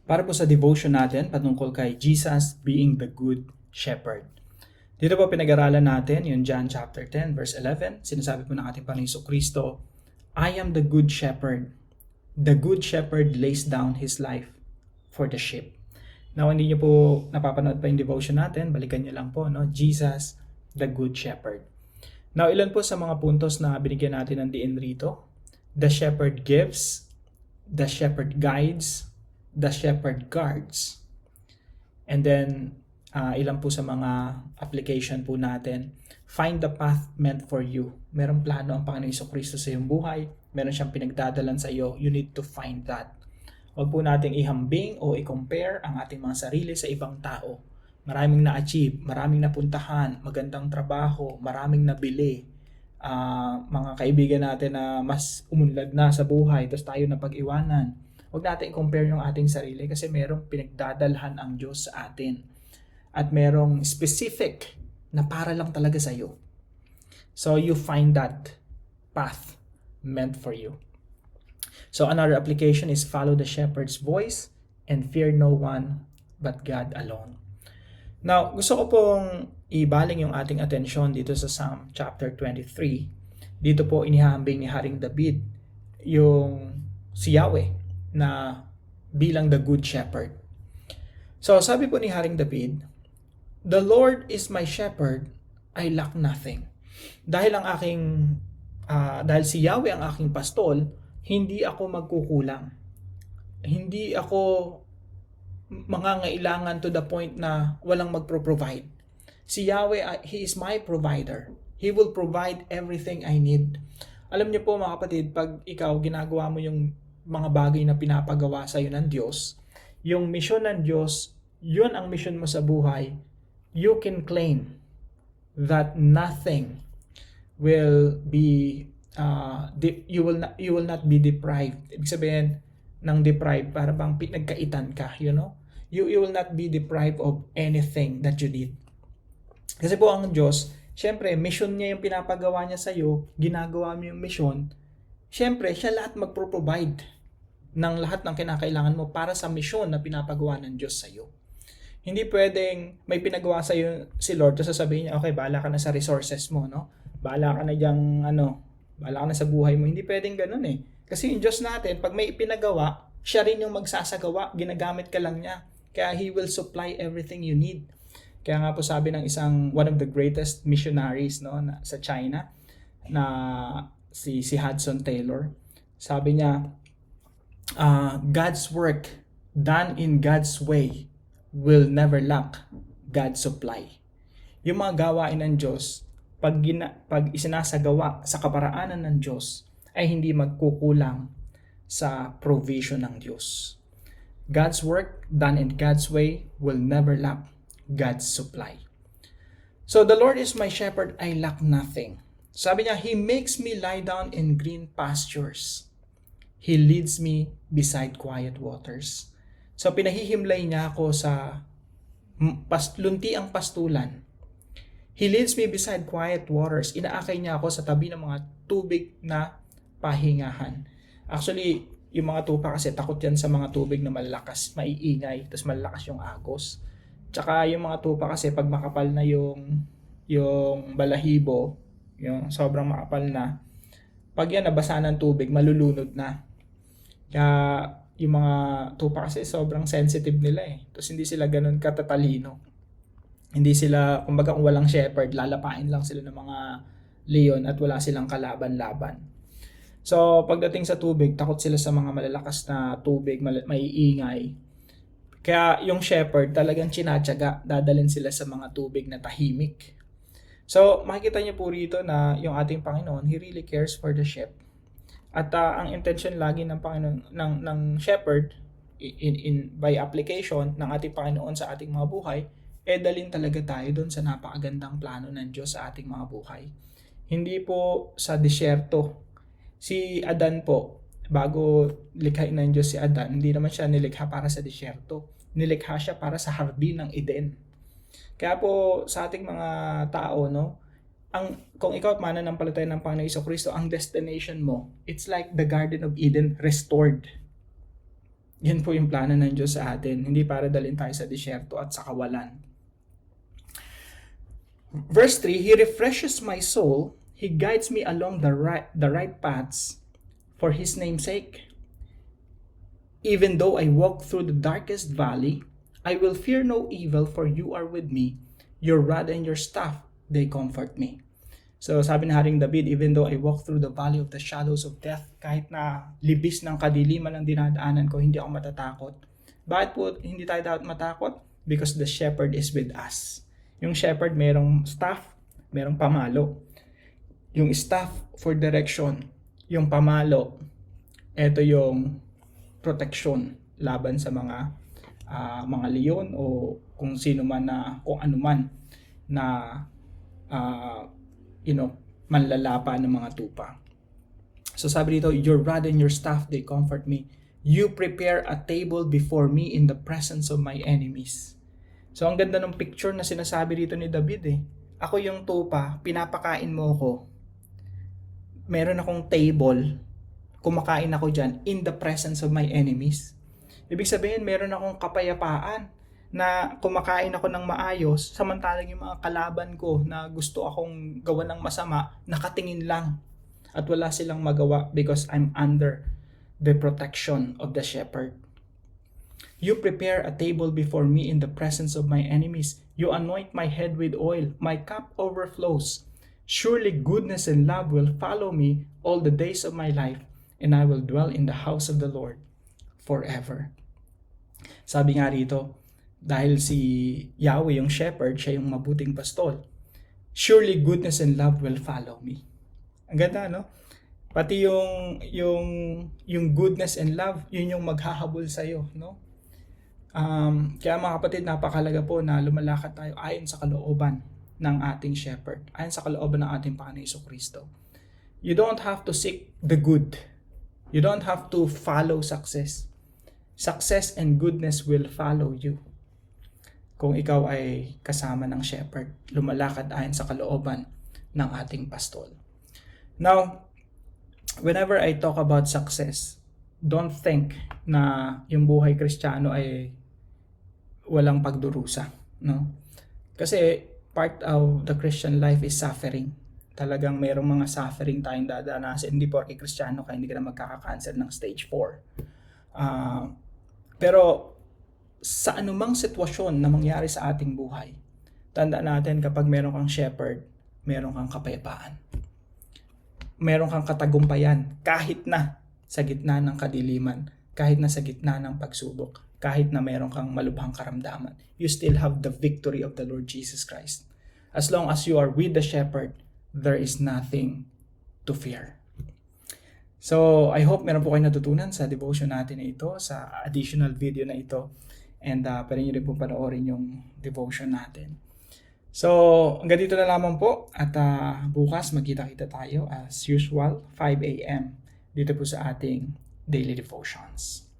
Para po sa devotion natin patungkol kay Jesus being the Good Shepherd. Dito po pinag-aralan natin yung John chapter 10 verse 11. Sinasabi po ng ating Panginoon Kristo, I am the good shepherd. The good shepherd lays down his life for the sheep. Now, hindi niyo po napapanood pa yung devotion natin, balikan niyo lang po, no? Jesus, the good shepherd. Now, ilan po sa mga puntos na binigyan natin ng diin rito? The shepherd gives, the shepherd guides, the shepherd guards. And then, ilan po sa mga application po natin. Find the path meant for you. Merong plano ang Panginoon Jesucristo sa iyong buhay. Meron siyang pinagdadalan sa iyo. You need to find that. Huwag po nating ihambing o i-compare ang ating mga sarili sa ibang tao. Maraming na-achieve, maraming napuntahan, magandang trabaho, maraming nabili. Mga kaibigan natin na mas umunlad na sa buhay, tapos tayo na pag-iwanan. Huwag natin i-compare yung ating sarili kasi merong pinagdadalhan ang Diyos sa atin. At merong specific na para lang talaga sa iyo. So you find that path meant for you. So another application is follow the shepherd's voice and fear no one but God alone. Now, gusto ko pong ibaling yung ating atensyon dito sa Psalm chapter 23. Dito po inihahambing ni Haring David yung si Yahweh na bilang the good shepherd. So sabi po ni Haring David, the Lord is my shepherd, I lack nothing. Dahil si Yahweh ang aking pastol, hindi ako magkukulang. Hindi ako mangangailangan to the point na walang magpro-provide. Si Yahweh, He is my provider. He will provide everything I need. Alam niyo po mga kapatid, pag ikaw ginagawa mo yung mga bagay na pinapagawa sa iyo ng Diyos, yung misyon ng Diyos, yun ang misyon mo sa buhay, you can claim that nothing will be you will not be deprived. Ibig sabihin ng deprived, para bang pinagkaitan ka, you know? You will not be deprived of anything that you need. Kasi po ang Diyos, syempre, mission niya yung pinapagawa niya sa iyo, ginagawa mo yung mission, syempre, siya lahat magpro-provide ng lahat ng kinakailangan mo para sa mission na pinapagawa ng Diyos sa iyo. Hindi pwedeng may pinagawa sa iyo si Lord, tapos sasabihin niya, okay, bahala ka na sa resources mo, no? Bahala ka na diyang, bahala ka na sa buhay mo. Hindi pwedeng ganun eh. Kasi yung Diyos natin, pag may ipinagawa, siya rin yung magsasagawa, ginagamit ka lang niya. Kaya He will supply everything you need. Kaya nga po sabi ng one of the greatest missionaries, no, sa China, na si Hudson Taylor, sabi niya, God's work done in God's way will never lack God's supply. Yung mga gawain ng Diyos, pag isinasagawa sa kaparaanan ng Diyos, ay hindi magkukulang sa provision ng Diyos. God's work done in God's way will never lack God's supply. So the Lord is my shepherd, I lack nothing. Sabi niya, He makes me lie down in green pastures. He leads me beside quiet waters. So pinahihimlay niya ako sa luntiang pastulan. He leads me beside quiet waters. Inaakay niya ako sa tabi ng mga tubig na pahingahan. Actually, yung mga tupa kasi takot yan sa mga tubig na malakas, maiingay, tapos malakas yung agos. Tsaka yung mga tupa kasi pag makapal na yung balahibo, yung sobrang makapal na, pag yan nabasa ng tubig, malulunod na. Kaya yung mga tupa kasi sobrang sensitive nila eh. Tapos hindi sila ganun katatalino. Hindi sila, kumbaga kung walang shepherd, lalapain lang sila ng mga leon at wala silang kalaban-laban. So, pagdating sa tubig, takot sila sa mga malalakas na tubig, maiingay. Kaya yung shepherd talagang tsinatsaga, dadalhin sila sa mga tubig na tahimik. So, makikita niyo po rito na yung ating Panginoon, He really cares for the sheep. At ang intention lagi ng Panginoon, ng shepherd, by application ng ating Panginoon sa ating mga buhay, dalhin talaga tayo doon sa napakagandang plano ng Diyos sa ating mga buhay. Hindi po sa disyerto. Si Adan po, bago likhain ng Diyos si Adan, hindi naman siya nilikha para sa disyerto. Nilikha siya para sa hardin ng Eden. Kaya po sa ating mga tao, no, kung ikaw at mananampalataya ng Panginoon Jesucristo, ang destination mo, it's like the Garden of Eden restored. Yan po yung plano ng Diyos sa atin, hindi para dalhin tayo sa disyerto at sa kawalan. Verse 3, He refreshes my soul, He guides me along the right paths for His name's sake. Even though I walk through the darkest valley, I will fear no evil, for you are with me. Your rod and your staff, they comfort me. So sabi ni Haring David, even though I walk through the valley of the shadows of death, kahit na libis ng kadiliman ang dinadaanan ko, hindi ako matatakot. Bakit po hindi tayo dapat matakot? Because the shepherd is with us. Yung shepherd, merong staff, merong pamalo. Yung staff for direction, yung pamalo, ito yung protection laban sa mga leon o kung sino man na, kung ano man na manlalapa ng mga tupa. So sabi dito, your rod and your staff, they comfort me. You prepare a table before me in the presence of my enemies. So ang ganda ng picture na sinasabi dito ni David eh. Ako yung tupa, pinapakain mo ako. Meron akong table, kumakain ako dyan in the presence of my enemies. Ibig sabihin, meron akong kapayapaan na kumakain ako ng maayos, samantalang yung mga kalaban ko na gusto akong gawa ng masama, nakatingin lang at wala silang magawa because I'm under the protection of the shepherd. You prepare a table before me in the presence of my enemies. You anoint my head with oil. My cup overflows. Surely goodness and love will follow me all the days of my life, and I will dwell in the house of the Lord forever. Sabi nga rito, dahil si Yahweh yung shepherd, siya yung mabuting pastol. Surely goodness and love will follow me. Ang ganda, no? Pati yung goodness and love, yun yung maghahabol sa'yo, no? Kaya mga kapatid, napakalaga po na lumalakad tayo ayon sa kalooban ng ating shepherd, ayon sa kalooban ng ating Panginoon Jesucristo. You don't have to seek the good. You don't have to follow success. Success and goodness will follow you. Kung ikaw ay kasama ng shepherd, lumalakad ayon sa kalooban ng ating pastol. Now, whenever I talk about success, don't think na yung buhay Kristiyano ay walang pagdurusa, no? Kasi part of the Christian life is suffering. Talagang mayroong mga suffering tayong dadanasin. Hindi porke Kristiyano ka, hindi ka na magkaka-cancer ng stage 4. Pero sa anumang sitwasyon na mangyari sa ating buhay, tandaan natin kapag meron kang shepherd, meron kang kapayapaan. Meron kang katagumpayan kahit na sa gitna ng kadiliman, kahit na sa gitna ng pagsubok, kahit na meron kang malubhang karamdaman. You still have the victory of the Lord Jesus Christ. As long as you are with the shepherd, there is nothing to fear. So, I hope meron po kayo natutunan sa devotion natin na ito, sa additional video na ito. And pwede nyo rin po panoorin yung devotion natin. So, hanggang dito na lamang po. At bukas magkita-kita tayo as usual, 5 a.m. dito po sa ating daily devotions.